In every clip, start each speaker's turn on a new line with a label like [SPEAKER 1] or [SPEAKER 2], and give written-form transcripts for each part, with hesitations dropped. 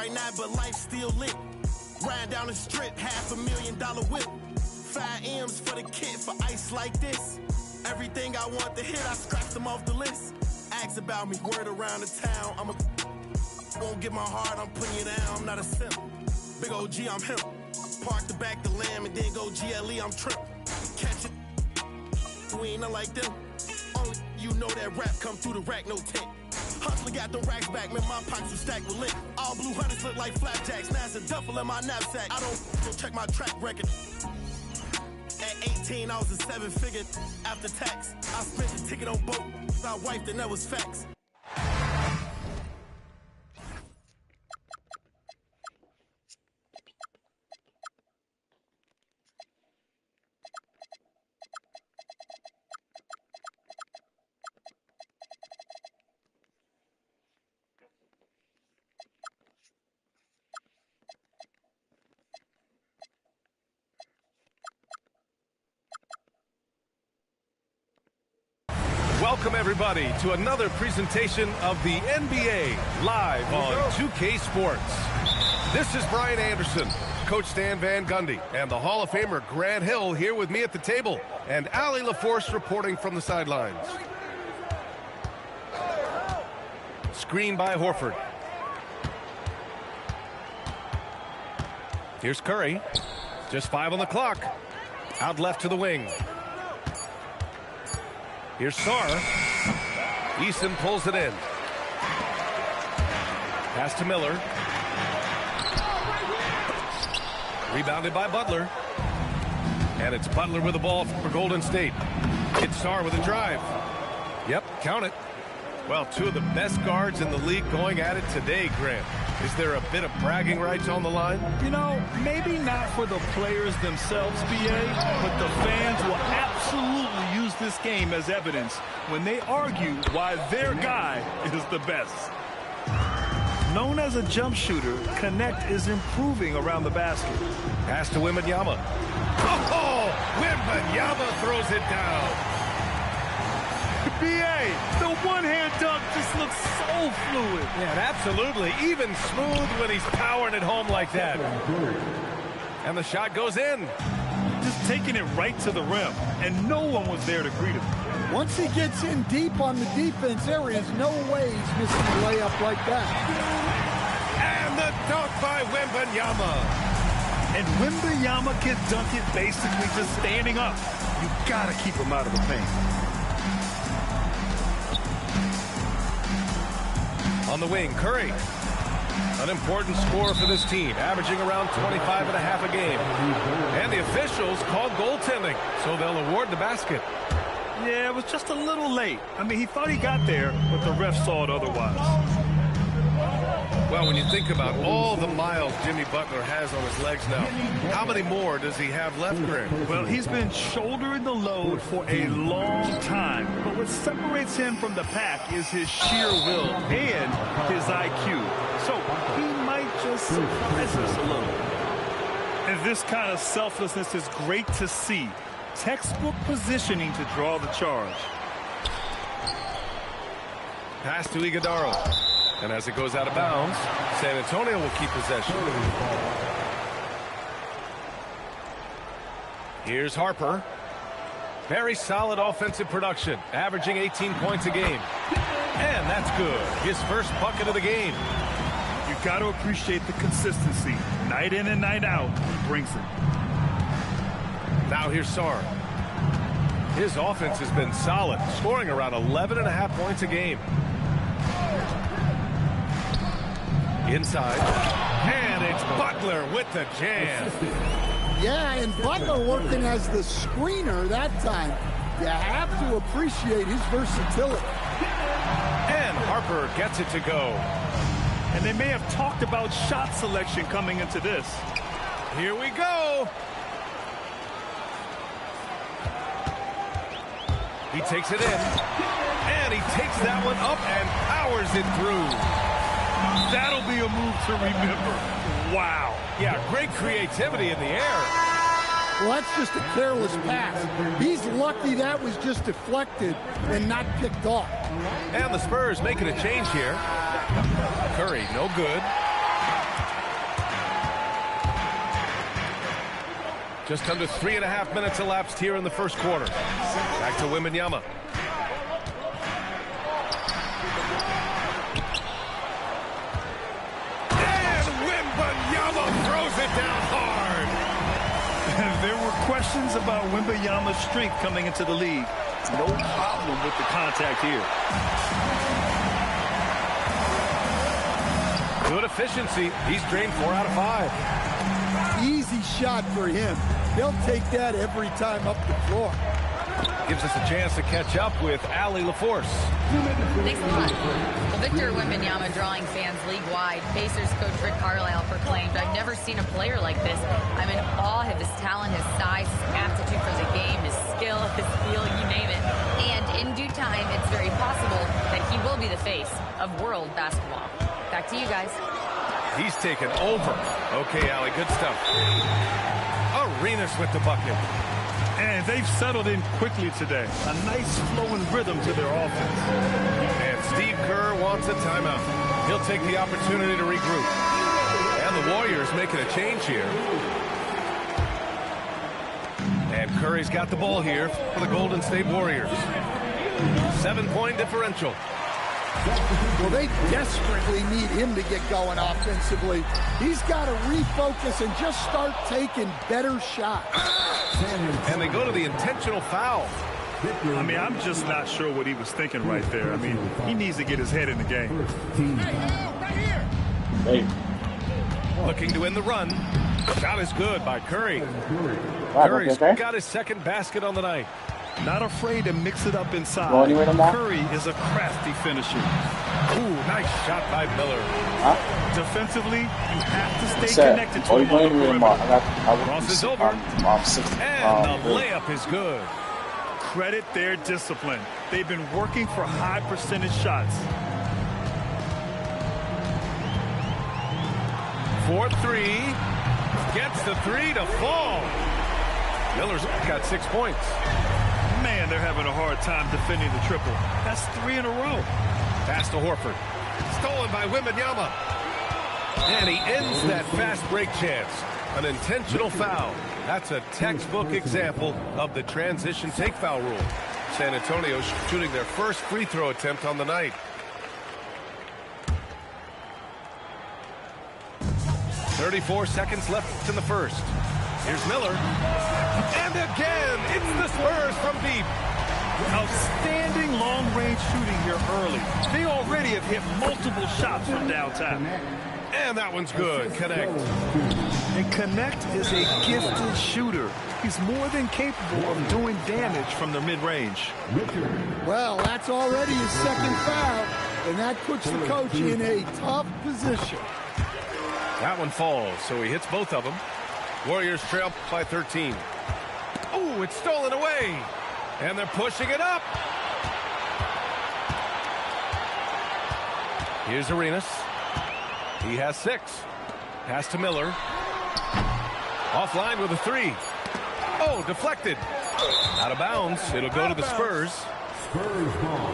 [SPEAKER 1] right now, but life still lit. Riding down the strip, $500,000 whip. 5 M's for the kid for ice like this. Everything I want to hit, I scratched them off the list. Ask about me, word around the town. Won't get my heart, I'm putting you down. I'm not a simp. Big OG, I'm him. Park the back the lamb and then go GLE, I'm trimp. Catch it. We ain't nothing like them. Only you know that rap come through the rack, no tent. Hustler got them racks back, man, my pockets are stacked with lit. All blue hunters look like flapjacks. Now it's a duffel in my knapsack. I don't check my track record. At 18, I was a 7-figure after tax. I spent the ticket on boat. I wiped and that was facts.
[SPEAKER 2] Welcome, everybody, to another presentation of the NBA live on 2K Sports. This is Brian Anderson, Coach Stan Van Gundy, and the Hall of Famer Grant Hill here with me at the table, and Allie LaForce reporting from the sidelines. Screen by Horford. Here's Curry. Just 5 on the clock. Out left to the wing. Here's Sarr. Eason pulls it in. Pass to Miller. Rebounded by Butler. And it's Butler with the ball for Golden State. It's Sarr with a drive. Yep, count it. Well, 2 of the best guards in the league going at it today, Grant. Is there a bit of bragging rights on the line?
[SPEAKER 3] You know, maybe not for the players themselves, BA, but the fans will absolutely use this game as evidence when they argue why their guy is the best. Known as a jump shooter, Connect is improving around the basket.
[SPEAKER 2] Pass to Wembanyama. Oh, Wembanyama throws it down.
[SPEAKER 3] BA, the one-hand dunk just looks so fluid.
[SPEAKER 2] Yeah, absolutely. Even smooth when he's powering it home like that. And the shot goes in.
[SPEAKER 3] Just taking it right to the rim, and no one was there to greet him.
[SPEAKER 4] Once he gets in deep on the defense, there is no way he's missing a layup like that.
[SPEAKER 2] And the dunk by Wembanyama.
[SPEAKER 3] And Wembanyama can dunk it basically just standing up. You gotta keep him out of the paint.
[SPEAKER 2] On the wing, Curry. An important score for this team, averaging around 25 and a half a game. And the officials called goaltending, so they'll award the basket.
[SPEAKER 3] Yeah, it was just a little late. I mean, he thought he got there, but the ref saw it otherwise.
[SPEAKER 2] Well, when you think about all the miles Jimmy Butler has on his legs now, how many more does he have left, Grant?
[SPEAKER 3] Well, he's been shouldering the load for a long time. But what separates him from the pack is his sheer will and his IQ. So he might just surprise us a little. And this kind of selflessness is great to see. Textbook positioning to draw the charge.
[SPEAKER 2] Pass to Iguodala. And as it goes out of bounds, San Antonio will keep possession. Here's Harper. Very solid offensive production, averaging 18 points a game. And that's good. His first bucket of the game.
[SPEAKER 3] You've got to appreciate the consistency. Night in and night out, he brings it.
[SPEAKER 2] Now here's Sarr. His offense has been solid, scoring around 11.5 points a game. Inside, and it's Butler with the jam.
[SPEAKER 4] Yeah, and Butler working as the screener that time. You have to appreciate his versatility.
[SPEAKER 2] And Harper gets it to go.
[SPEAKER 3] And they may have talked about shot selection coming into this.
[SPEAKER 2] Here we go. He takes it in, and he takes that one up and powers it through.
[SPEAKER 3] That'll be a move to remember. Wow.
[SPEAKER 2] Yeah, great creativity in the air.
[SPEAKER 4] Well, that's just a careless pass. He's lucky that was just deflected and not picked off.
[SPEAKER 2] And the Spurs making a change here. Curry, no good. Just under 3.5 minutes elapsed here in the first quarter. Back to Wembanyama. And Wembanyama throws it down hard.
[SPEAKER 3] There were questions about Wembanyama's strength coming into the league. No problem with the contact here.
[SPEAKER 2] Good efficiency. He's drained 4 out of 5.
[SPEAKER 4] Easy shot for him. He'll take that every time up the floor.
[SPEAKER 2] Gives us a chance to catch up with Allie LaForce.
[SPEAKER 5] Thanks a lot. Well, Victor Wembanyama drawing fans league-wide. Pacers coach Rick Carlisle proclaimed, "I've never seen a player like this. I'm in awe of his talent, his size, his aptitude for the game, his skill, his feel, you name it. And in due time, it's very possible that he will be the face of world basketball." Back to you guys.
[SPEAKER 2] He's taken over. Okay, Allie, good stuff. Arenas with the bucket.
[SPEAKER 3] And they've settled in quickly today. A nice flowing rhythm to their offense.
[SPEAKER 2] And Steve Kerr wants a timeout. He'll take the opportunity to regroup. And the Warriors making a change here. And Curry's got the ball here for the Golden State Warriors. 7-point differential.
[SPEAKER 4] Well, they desperately need him to get going offensively. He's got to refocus and just start taking better shots.
[SPEAKER 2] And they go to the intentional foul.
[SPEAKER 3] I mean, I'm just not sure what he was thinking right there. I mean, he needs to get his head in the game.
[SPEAKER 6] Hey.
[SPEAKER 2] Looking to win the run. Shot is good by Curry.
[SPEAKER 6] Wow,
[SPEAKER 2] Curry's
[SPEAKER 6] okay.
[SPEAKER 2] got his second basket on the night.
[SPEAKER 3] Not afraid to mix it up inside.
[SPEAKER 6] Go anywhere tomorrow?
[SPEAKER 3] Curry is a crafty finisher.
[SPEAKER 2] Ooh, nice shot by Miller.
[SPEAKER 6] Huh?
[SPEAKER 3] Defensively, you have to stay
[SPEAKER 6] Sir,
[SPEAKER 3] connected to
[SPEAKER 6] oh, you
[SPEAKER 3] him on the
[SPEAKER 6] playing with him?
[SPEAKER 3] perimeter.
[SPEAKER 2] Cross is over.
[SPEAKER 6] I'm 60.
[SPEAKER 2] And the layup is good.
[SPEAKER 3] Credit their discipline. They've been working for high percentage shots.
[SPEAKER 2] 4-3. Gets the 3 to fall. Miller's got 6 points.
[SPEAKER 3] Man, they're having a hard time defending the triple. That's 3 in a row.
[SPEAKER 2] Pass to Horford. Stolen by Wembanyama. And he ends that fast break chance. An intentional foul. That's a textbook example of the transition take foul rule. San Antonio shooting their first free throw attempt on the night. 34 seconds left in the first. Here's Miller. And again, it's the Spurs from deep.
[SPEAKER 3] Outstanding long-range shooting here early. They already have hit multiple shots from downtown.
[SPEAKER 2] And that one's good. Connect.
[SPEAKER 3] And Connect is a gifted shooter. He's more than capable of doing damage from the mid-range.
[SPEAKER 4] Well, that's already his second foul, and that puts the coach in a tough position.
[SPEAKER 2] That one falls, so he hits both of them. Warriors trail by 13. Oh, it's stolen away. And they're pushing it up. Here's Arenas. He has 6. Pass to Miller. Offline with a 3. Oh, deflected. Out of bounds. It'll go to the Spurs.
[SPEAKER 7] Spurs ball.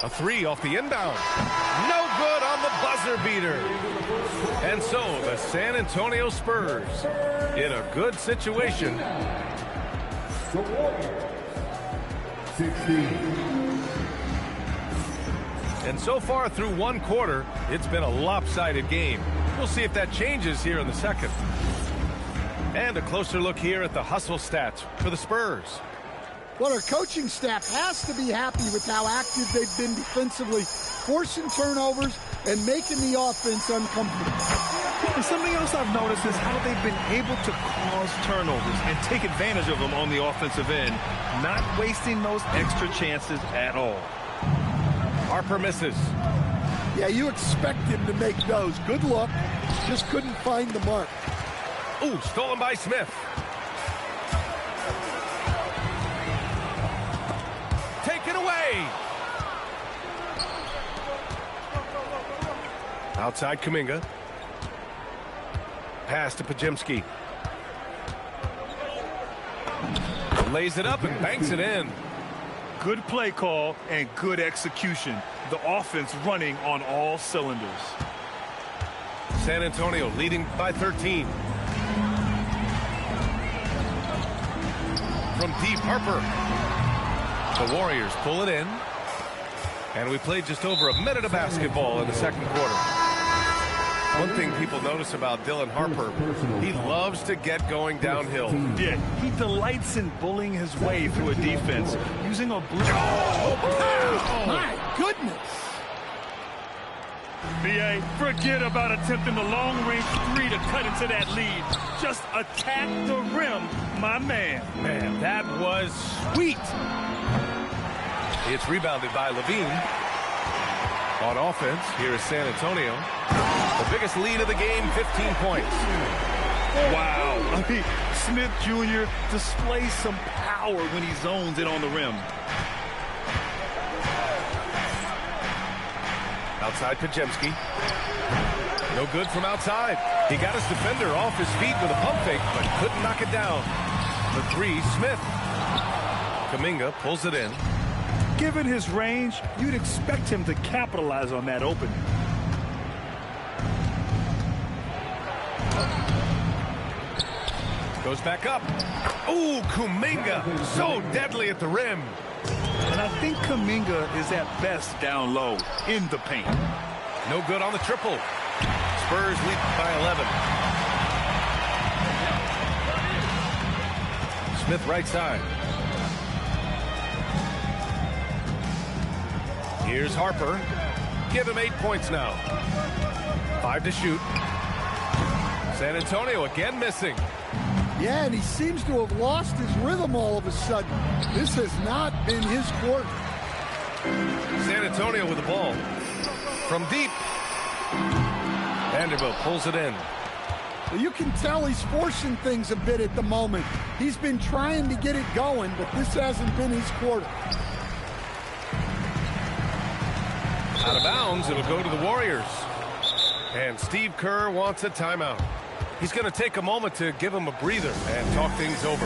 [SPEAKER 2] A 3 off the inbound. No good on the buzzer beater. And so the San Antonio Spurs in a good situation.
[SPEAKER 7] The Warriors. 16.
[SPEAKER 2] And so far through one quarter, it's been a lopsided game. We'll see if that changes here in the second. And a closer look here at the hustle stats for the Spurs.
[SPEAKER 4] Well, our coaching staff has to be happy with how active they've been defensively, forcing turnovers and making the offense uncomfortable.
[SPEAKER 3] And something else I've noticed is how they've been able to cause turnovers and take advantage of them on the offensive end, not wasting those extra chances at all.
[SPEAKER 2] Harper misses.
[SPEAKER 4] Yeah, you expect him to make those. Good luck. Just couldn't find the mark.
[SPEAKER 2] Ooh, stolen by Smith. Taken away. Outside Kuminga. Pass to Podziemski. Lays it up and banks it in.
[SPEAKER 3] Good play call and good execution. The offense running on all cylinders.
[SPEAKER 2] San Antonio leading by 13. From deep, Harper. The Warriors pull it in. And we played just over a minute of basketball in the second quarter. One thing people notice about Dylan Harper, he loves to get going downhill.
[SPEAKER 3] Yeah, he delights in bullying his way through a defense, using a blue.
[SPEAKER 4] My goodness.
[SPEAKER 3] BA, forget about attempting the long-range three to cut into that lead. Just attack the rim, my man.
[SPEAKER 2] Man, that was sweet. It's rebounded by Levine. On offense, here is San Antonio. The biggest lead of the game, 15 points.
[SPEAKER 3] Wow. I mean, Smith Jr. displays some power when he zones in on the rim.
[SPEAKER 2] Outside Podziemski. No good from outside. He got his defender off his feet with a pump fake, but couldn't knock it down. The three, Smith. Kuminga pulls it in.
[SPEAKER 3] Given his range, you'd expect him to capitalize on that opening.
[SPEAKER 2] Goes back up. Ooh, Kuminga. So deadly at the rim.
[SPEAKER 3] And I think Kuminga is at best down low in the paint.
[SPEAKER 2] No good on the triple. Spurs lead by 11. Smith right side. Here's Harper. Give him 8 points now. 5 to shoot. San Antonio again missing.
[SPEAKER 4] Yeah, and he seems to have lost his rhythm all of a sudden. This has not been his quarter.
[SPEAKER 2] San Antonio with the ball. From deep. Vanderbilt pulls it in.
[SPEAKER 4] Well, you can tell he's forcing things a bit at the moment. He's been trying to get it going, but this hasn't been his quarter.
[SPEAKER 2] Out of bounds, it'll go to the Warriors. And Steve Kerr wants a timeout. He's going to take a moment to give him a breather and talk things over.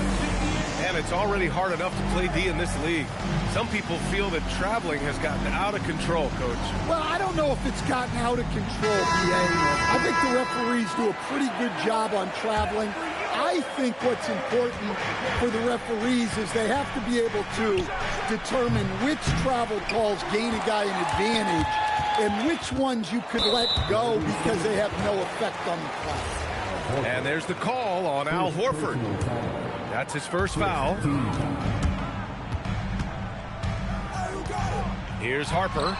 [SPEAKER 2] And it's already hard enough to play D in this league. Some people feel that traveling has gotten out of control, Coach.
[SPEAKER 4] Well, I don't know if it's gotten out of control, BA. I think the referees do a pretty good job on traveling. I think what's important for the referees is they have to be able to determine which travel calls gain a guy an advantage and which ones you could let go because they have no effect on the play.
[SPEAKER 2] And there's the call on Al Horford. That's his first foul. Here's Harper.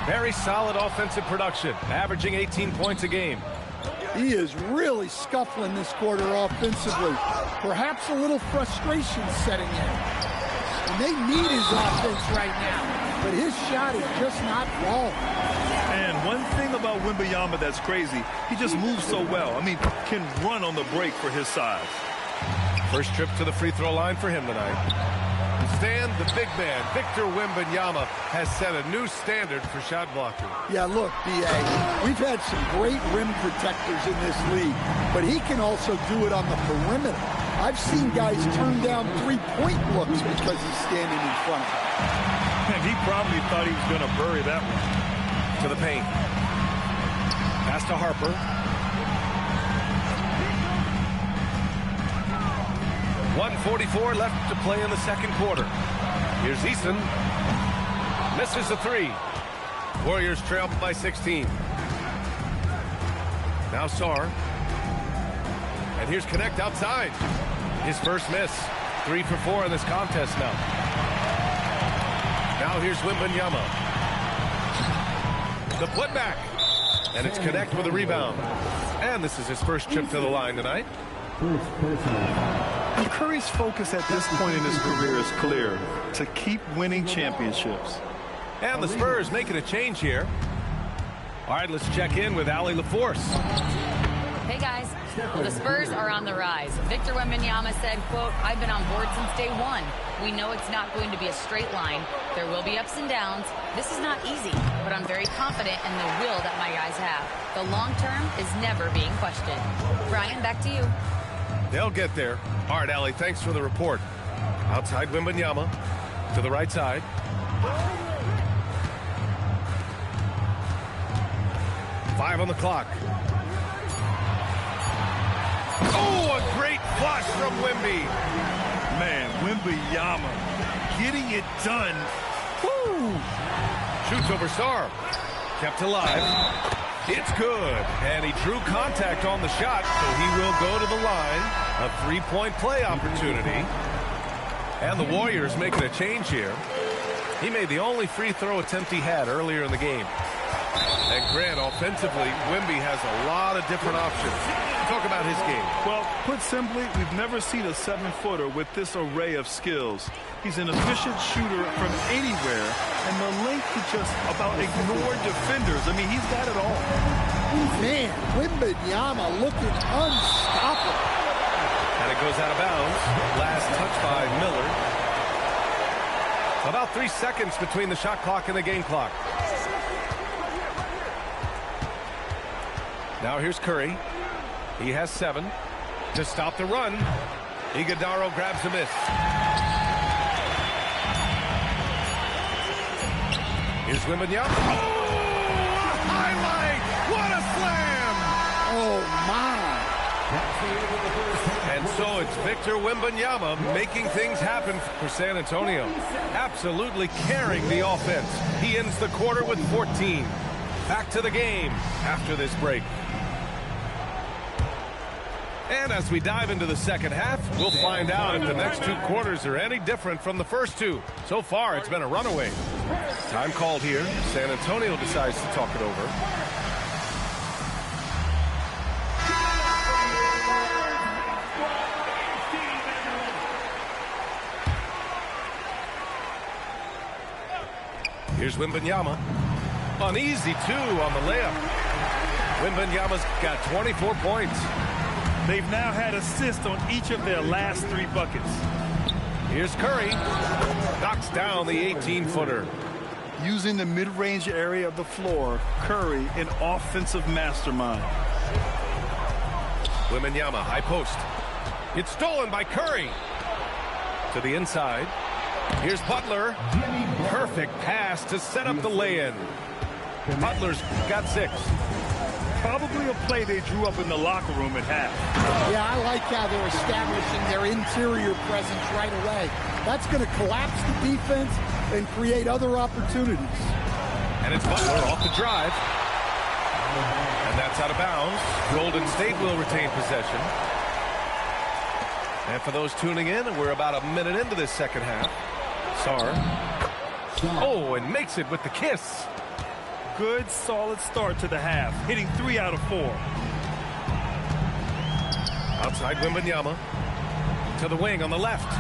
[SPEAKER 2] Very solid offensive production, averaging 18 points a game.
[SPEAKER 4] He is really scuffling this quarter offensively. Perhaps a little frustration setting in. And they need his offense right now, but his shot is just not falling.
[SPEAKER 3] And one thing about Wembanyama that's crazy, he just moves so well. I mean, can run on the break for his size.
[SPEAKER 2] First trip to the free throw line for him tonight. Stan, the big man, Victor Wembanyama, has set a new standard for shot blocking.
[SPEAKER 4] Yeah, look, B.A., we've had some great rim protectors in this league, but he can also do it on the perimeter. I've seen guys turn down three-point looks because he's standing in front of them.
[SPEAKER 3] And he probably thought he was going to bury that one.
[SPEAKER 2] To the paint. Pass to Harper. .144 left to play in the second quarter. Here's Eason. Misses the three. Warriors trail by 16. Now Sarr. And here's Connect outside. His first miss. 3 for 4 in this contest now. Now here's Wembanyama. The putback. And it's Connect with a rebound. And this is his first trip to the line tonight.
[SPEAKER 3] Curry's focus at this point in his career is clear: to keep winning championships.
[SPEAKER 2] And the Spurs making a change here. All right, let's check in with Allie LaForce.
[SPEAKER 5] Hey, guys. Well, the Spurs are on the rise. Victor Wembanyama said, quote, "I've been on board since day one. We know it's not going to be a straight line. There will be ups and downs. This is not easy, but I'm very confident in the will that my guys have. The long term is never being questioned." Brian, back to you.
[SPEAKER 2] They'll get there. All right, Allie, thanks for the report. Outside Wembanyama. To the right side. Five on the clock. Oh, a great flush from Wemby.
[SPEAKER 3] Man, Wembanyama getting it done. Woo!
[SPEAKER 2] Shoots over Sarr. Kept alive. It's good. And he drew contact on the shot, so he will go to the line. A three-point play opportunity. And the Warriors making a change here. He made the only free throw attempt he had earlier in the game. And Grant, offensively, Wemby has a lot of different options. Talk about his game.
[SPEAKER 3] Well, put simply, we've never seen a 7-footer with this array of skills. He's an efficient shooter from anywhere, and the length to just about ignore defenders. I mean, he's got it all.
[SPEAKER 4] Man, Wembanyama looking unstoppable.
[SPEAKER 2] And it goes out of bounds. Last touch by Miller. About 3 seconds between the shot clock and the game clock. Now here's Curry. He has 7 to stop the run. Iguodala grabs a miss. Here's Wembanyama. Oh, a highlight! What a slam!
[SPEAKER 4] Oh, my.
[SPEAKER 2] And so it's Victor Wembanyama making things happen for San Antonio. Absolutely carrying the offense. He ends the quarter with 14. Back to the game after this break. And as we dive into the second half, we'll find out if the next 2 quarters are any different from the first 2. So far, it's been a runaway. Time called here. San Antonio decides to talk it over. Here's Wembanyama. An easy 2 on the layup. Wembanyama's got 24 points.
[SPEAKER 3] They've now had assists on each of their last 3 buckets.
[SPEAKER 2] Here's Curry. Knocks down the 18-footer.
[SPEAKER 3] Using the mid-range area of the floor, Curry, an offensive mastermind.
[SPEAKER 2] Wembanyama, high post. It's stolen by Curry. To the inside. Here's Butler. Perfect pass to set up the lay-in. Butler's got 6.
[SPEAKER 3] Probably a play they drew up in the locker room at half.
[SPEAKER 4] Yeah, I like how they're establishing their interior presence right away. That's going to collapse the defense and create other opportunities.
[SPEAKER 2] And it's Butler off the drive. And that's out of bounds. Golden State will retain possession. And for those tuning in, we're about a minute into this second half. Sarr. Oh, and makes it with the kiss.
[SPEAKER 3] Good, solid start to the half, hitting 3 out of 4.
[SPEAKER 2] Outside Wembanyama. To the wing on the left.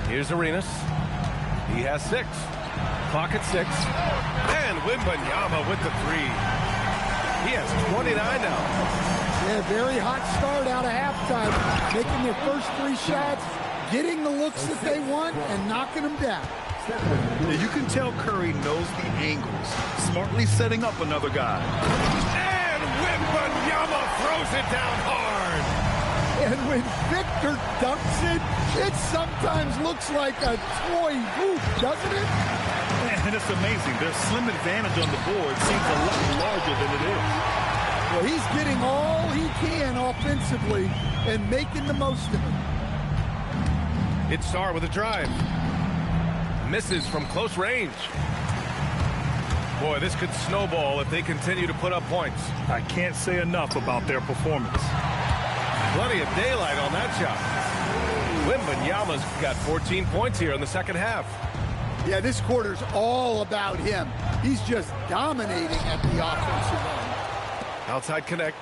[SPEAKER 2] Here's Arenas. He has 6. Clock at 6. And Wembanyama with the 3. He has 29 now.
[SPEAKER 4] Yeah, very hot start out of halftime. Making their first 3 shots, getting the looks that they want, and knocking them down.
[SPEAKER 3] You can tell Curry knows the angles, smartly setting up another guy.
[SPEAKER 2] And Wembanyama throws it down hard.
[SPEAKER 4] And when Victor dunks it, it sometimes looks like a toy hoop, doesn't it?
[SPEAKER 3] And it's amazing. Their slim advantage on the board seems a lot larger than it is.
[SPEAKER 4] Well, he's getting all he can offensively and making the most of it.
[SPEAKER 2] It's Sarr with a drive. Misses from close range. Boy, this could snowball if they continue to put up points.
[SPEAKER 3] I can't say enough about their performance.
[SPEAKER 2] Plenty of daylight on that shot. Wembanyama's got 14 points here in the second half.
[SPEAKER 4] Yeah, this quarter's all about him. He's just dominating at the offensive end.
[SPEAKER 2] Outside connect.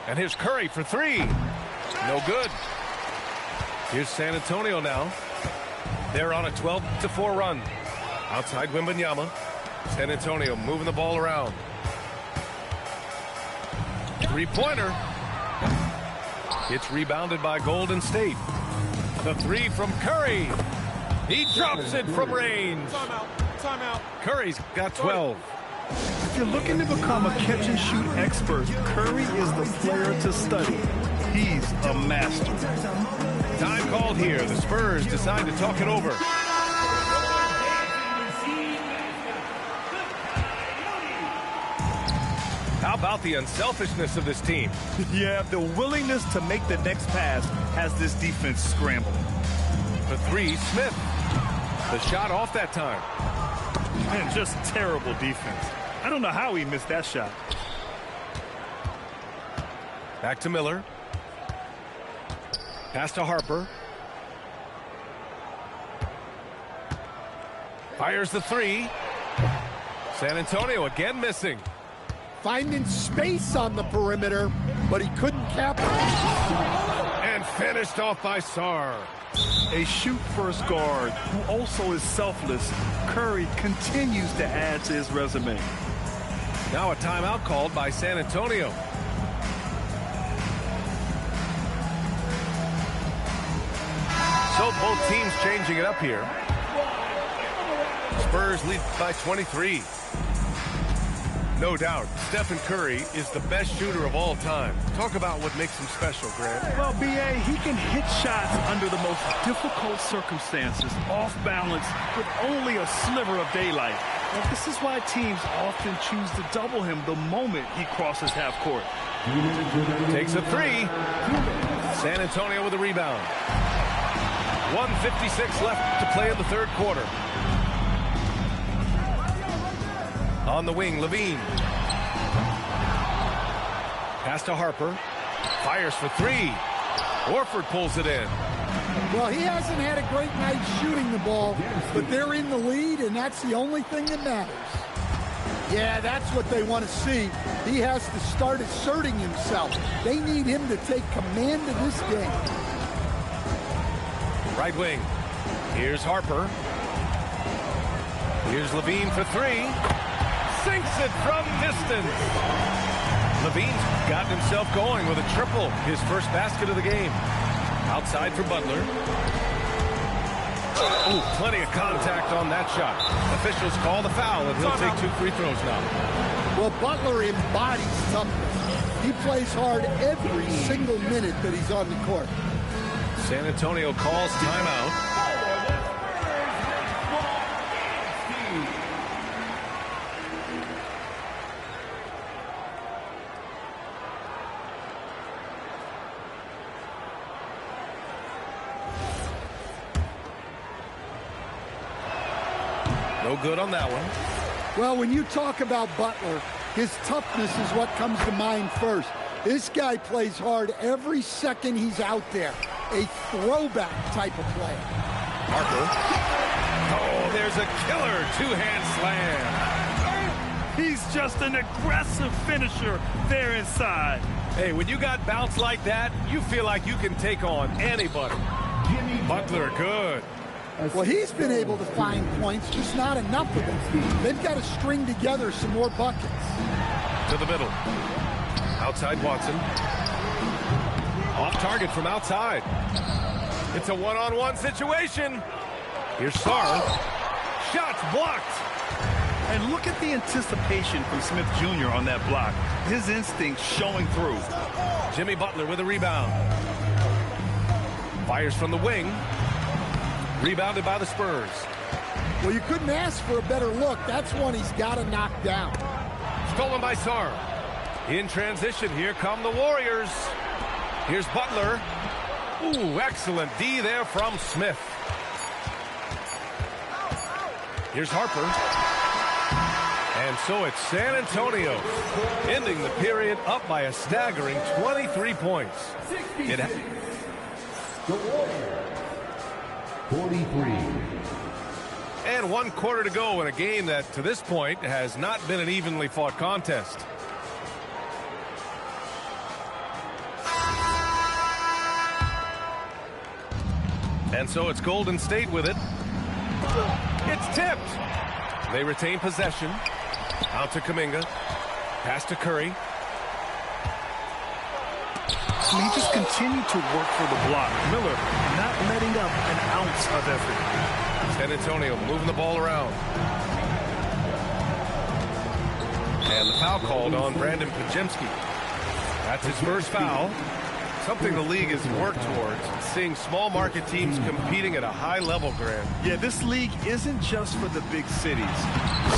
[SPEAKER 2] And here's Curry for 3. No good. Here's San Antonio now. They're on a 12-4 run. Outside Wembanyama. San Antonio moving the ball around. 3-pointer. It's rebounded by Golden State. The 3 from Curry. He drops it from range.
[SPEAKER 1] Timeout.
[SPEAKER 2] Curry's got 12.
[SPEAKER 3] If you're looking to become a catch-and-shoot expert, Curry is the player to study. He's a master.
[SPEAKER 2] Time called here. The Spurs decide to talk it over. How about the unselfishness of this team?
[SPEAKER 3] Yeah, the willingness to make the next pass has this defense scrambling.
[SPEAKER 2] The three, Smith. The shot off that time.
[SPEAKER 3] Man, just terrible defense. I don't know how he missed that shot.
[SPEAKER 2] Back to Miller. Pass to Harper. Fires the three. San Antonio again missing.
[SPEAKER 4] Finding space on the perimeter, but he couldn't capitalize.
[SPEAKER 2] And finished off by Sarr.
[SPEAKER 3] A shoot-first guard who also is selfless, Curry continues to add to his resume.
[SPEAKER 2] Now a timeout called by San Antonio. So both teams changing it up here. Spurs lead by 23. No doubt, Stephen Curry is the best shooter of all time. Talk about what makes him special, Grant.
[SPEAKER 3] Well, B.A., he can hit shots under the most difficult circumstances, off balance, with only a sliver of daylight. And this is why teams often choose to double him the moment he crosses half court.
[SPEAKER 2] Takes a three. San Antonio with a rebound. 1:56 left to play in the third quarter. On the wing, Levine. Pass to Harper. Fires for three. Horford pulls it in.
[SPEAKER 4] Well, he hasn't had a great night shooting the ball, but they're in the lead, and that's the only thing that matters. Yeah, that's what they want to see. He has to start asserting himself. They need him to take command of this game.
[SPEAKER 2] Right wing. Here's Harper. Here's Levine for three. Sinks it from distance. Levine's gotten himself going with a triple, his first basket of the game. Outside for Butler. Ooh, plenty of contact on that shot. Officials call the foul, and he'll take 2 free throws now.
[SPEAKER 4] Well, Butler embodies toughness. He plays hard every single minute that he's on the court.
[SPEAKER 2] San Antonio calls timeout. No good on that one.
[SPEAKER 4] Well, when you talk about Butler, his toughness is what comes to mind first. This guy plays hard every second he's out there. A throwback type of player.
[SPEAKER 2] Harper. Oh, there's a killer two-hand slam.
[SPEAKER 3] He's just an aggressive finisher there inside.
[SPEAKER 2] Hey, when you got bounce like that, you feel like you can take on anybody. Butler, good.
[SPEAKER 4] Well, he's been able to find points, just not enough of them. They've got to string together some more buckets.
[SPEAKER 2] To the middle. Outside Watson. Off target from outside. It's a one-on-one situation. Here's Sarr. Shots blocked.
[SPEAKER 3] And look at the anticipation from Smith Jr. on that block. His instincts showing through.
[SPEAKER 2] Jimmy Butler with a rebound. Fires from the wing. Rebounded by the Spurs.
[SPEAKER 4] Well, you couldn't ask for a better look. That's one he's got to knock down.
[SPEAKER 2] Stolen by Sarr. In transition, here come the Warriors. Here's Butler. Ooh, excellent D there from Smith. Here's Harper. And so it's San Antonio ending the period up by a staggering 23 points.
[SPEAKER 7] The Warriors. 43.
[SPEAKER 2] And 1 quarter to go in a game that, to this point, has not been an evenly fought contest. And so it's Golden State with it. It's tipped. They retain possession. Out to Kuminga. Pass to Curry.
[SPEAKER 3] So he just continued to work for the block. Miller not letting up an ounce of effort.
[SPEAKER 2] San Antonio moving the ball around. And the foul called on Brandon Podziemski. That's his first foul. Something the league has worked towards, seeing small market teams competing at a high level, Grant.
[SPEAKER 3] Yeah, this league isn't just for the big cities.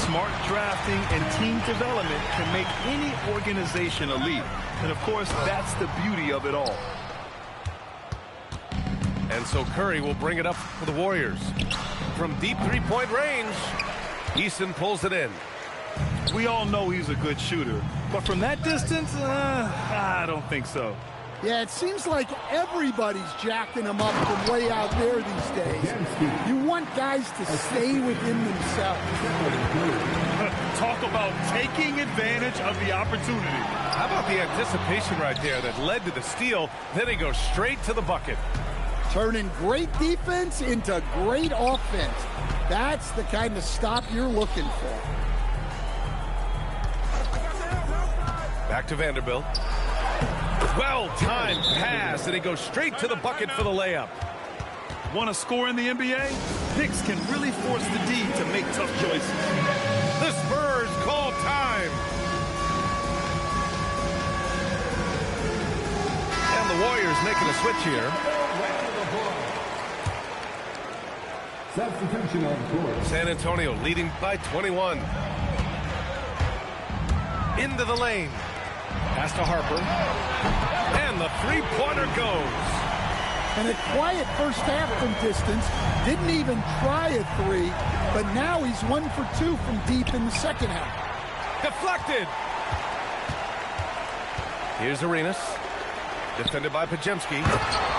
[SPEAKER 3] Smart drafting and team development can make any organization elite. And of course, that's the beauty of it all.
[SPEAKER 2] And so Curry will bring it up for the Warriors. From deep three-point range, Eason pulls it in.
[SPEAKER 3] We all know he's a good shooter, but from that distance, I don't think so.
[SPEAKER 4] Yeah, it seems like everybody's jacking him up from way out there these days. You want guys to stay within themselves.
[SPEAKER 3] Talk about taking advantage of the opportunity.
[SPEAKER 2] How about the anticipation right there that led to the steal? Then he goes straight to the bucket.
[SPEAKER 4] Turning great defense into great offense. That's the kind of stop you're looking for.
[SPEAKER 2] Back to Vanderbilt. Well-timed pass, and he goes straight to the bucket for the layup.
[SPEAKER 3] Want to score in the NBA? Picks can really force the D to make tough choices.
[SPEAKER 2] The Spurs call time. And the Warriors making a switch here.
[SPEAKER 7] Substitution on the court.
[SPEAKER 2] San Antonio leading by 21. Into the lane. Pass to Harper. And the three-pointer goes.
[SPEAKER 4] And a quiet first half from distance. Didn't even try a three, but now he's 1 for 2 from deep in the second half.
[SPEAKER 2] Deflected. Here's Arenas. Defended by Pajemski.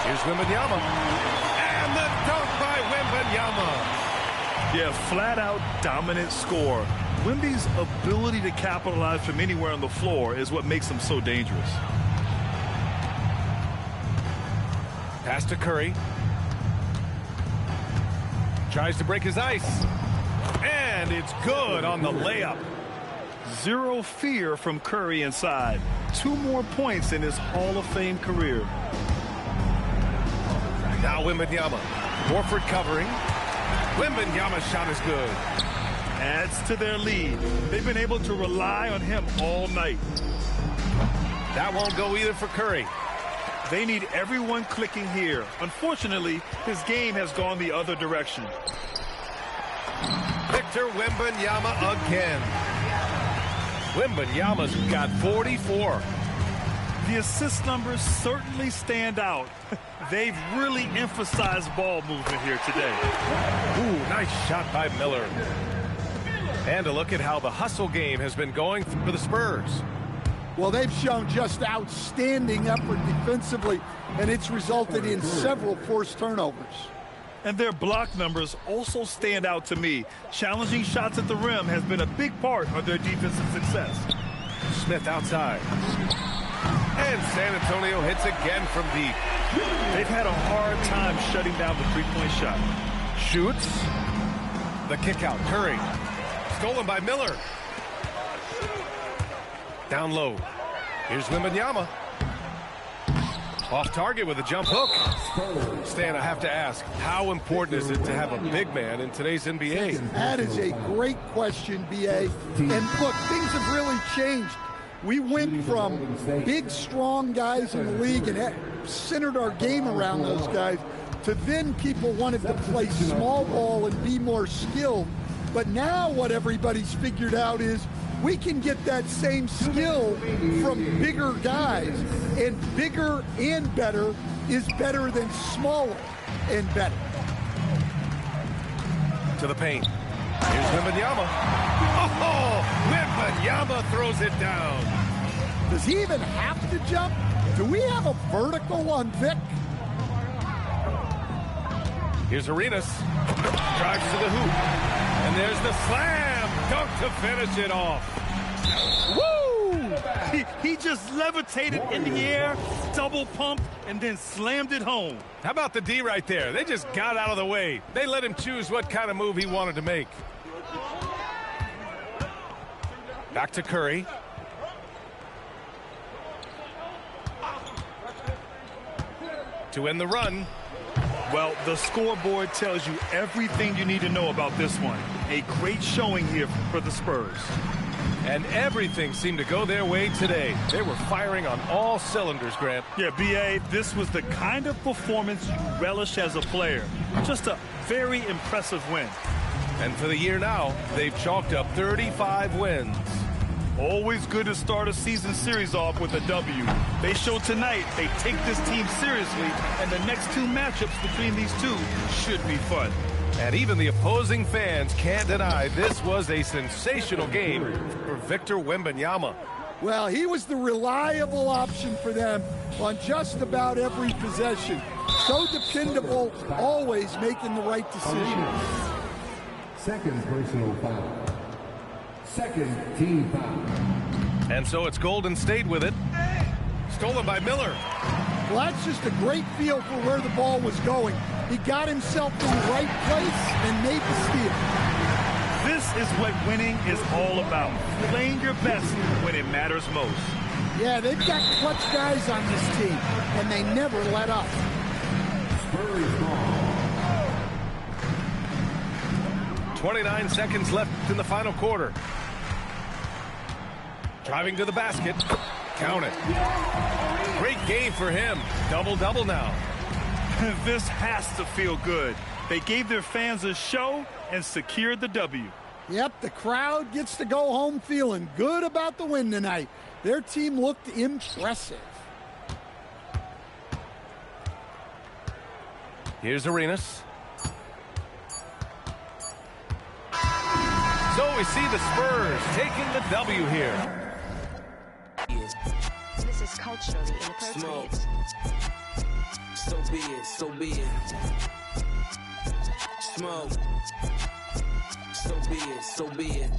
[SPEAKER 2] Here's Wembanyama. And the dunk by Wembanyama.
[SPEAKER 3] Yeah, flat-out dominant score. Wemby's ability to capitalize from anywhere on the floor is what makes him so dangerous.
[SPEAKER 2] Pass to Curry. Tries to break his ice. And it's good on the layup.
[SPEAKER 3] Zero fear from Curry inside. 2 more points in his Hall of Fame career.
[SPEAKER 2] Now Wembanyama. Horford covering. Wembanyama's shot is good.
[SPEAKER 3] Adds to their lead. They've been able to rely on him all night.
[SPEAKER 2] That won't go either for Curry.
[SPEAKER 3] They need everyone clicking here. Unfortunately, his game has gone the other direction.
[SPEAKER 2] Victor Wembanyama again. Wembanyama's got 44.
[SPEAKER 3] The assist numbers certainly stand out. They've really emphasized ball movement here today.
[SPEAKER 2] Ooh, nice shot by Miller. And a look at how the hustle game has been going for the Spurs.
[SPEAKER 4] Well, they've shown just outstanding effort defensively, and it's resulted in several forced turnovers.
[SPEAKER 3] And their block numbers also stand out to me. Challenging shots at the rim has been a big part of their defensive success.
[SPEAKER 2] Smith outside. And San Antonio hits again from deep.
[SPEAKER 3] They've had a hard time shutting down the three-point shot.
[SPEAKER 2] Shoots. The kick out. Curry. Stolen by Miller. Down low. Here's Wembanyama. Off target with a jump hook. Stan, I have to ask, how important is it to have a big man in today's NBA?
[SPEAKER 4] That is a great question, B.A. And look, things have really changed. We went from big, strong guys in the league and centered our game around those guys to then people wanted to play small ball and be more skilled. But now what everybody's figured out is we can get that same skill from bigger guys, and bigger and better is better than smaller and better.
[SPEAKER 2] To the paint. Here's Wembanyama. Oh, Wembanyama throws it down.
[SPEAKER 4] Does he even have to jump? Do we have a vertical on Vic?
[SPEAKER 2] Here's Arenas. Drives to the hoop. And there's the slam dunk to finish it off.
[SPEAKER 3] Woo! He just levitated in the air, double pump, and then slammed it home.
[SPEAKER 2] How about the D right there? They just got out of the way. They let him choose what kind of move he wanted to make. Back to Curry. To end the run.
[SPEAKER 3] Well, the scoreboard tells you everything you need to know about this one. A great showing here for the Spurs.
[SPEAKER 2] And everything seemed to go their way today. They were firing on all cylinders, Grant.
[SPEAKER 3] Yeah, B.A., this was the kind of performance you relish as a player. Just a very impressive win.
[SPEAKER 2] And for the year now, they've chalked up 35 wins.
[SPEAKER 3] Always good to start a season series off with a W. They showed tonight they take this team seriously, and the next two matchups between these two should be fun.
[SPEAKER 2] And even the opposing fans can't deny this was a sensational game for Victor Wembanyama.
[SPEAKER 4] Well, he was the reliable option for them on just about every possession. So dependable, always making the right decision.
[SPEAKER 7] Second personal foul. Second team foul.
[SPEAKER 2] And so it's Golden State with it. Stolen by Miller.
[SPEAKER 4] Well, that's just a great feel for where the ball was going. He got himself in the right place and made the steal.
[SPEAKER 3] This is what winning is all about. Playing your best when it matters most.
[SPEAKER 4] Yeah, they've got clutch guys on this team, and they never let up.
[SPEAKER 7] Spurs ball.
[SPEAKER 2] 29 seconds left in the final quarter. Driving to the basket. Count it. Great game for him. Double-double now.
[SPEAKER 3] This has to feel good. They gave their fans a show and secured the W.
[SPEAKER 4] Yep, the crowd gets to go home feeling good about the win tonight. Their team looked impressive.
[SPEAKER 2] Here's Arenas. So we see the Spurs taking the W here.
[SPEAKER 8] This is culturally inappropriate.
[SPEAKER 9] So be it, so be it. Smoke. So be it, so be it.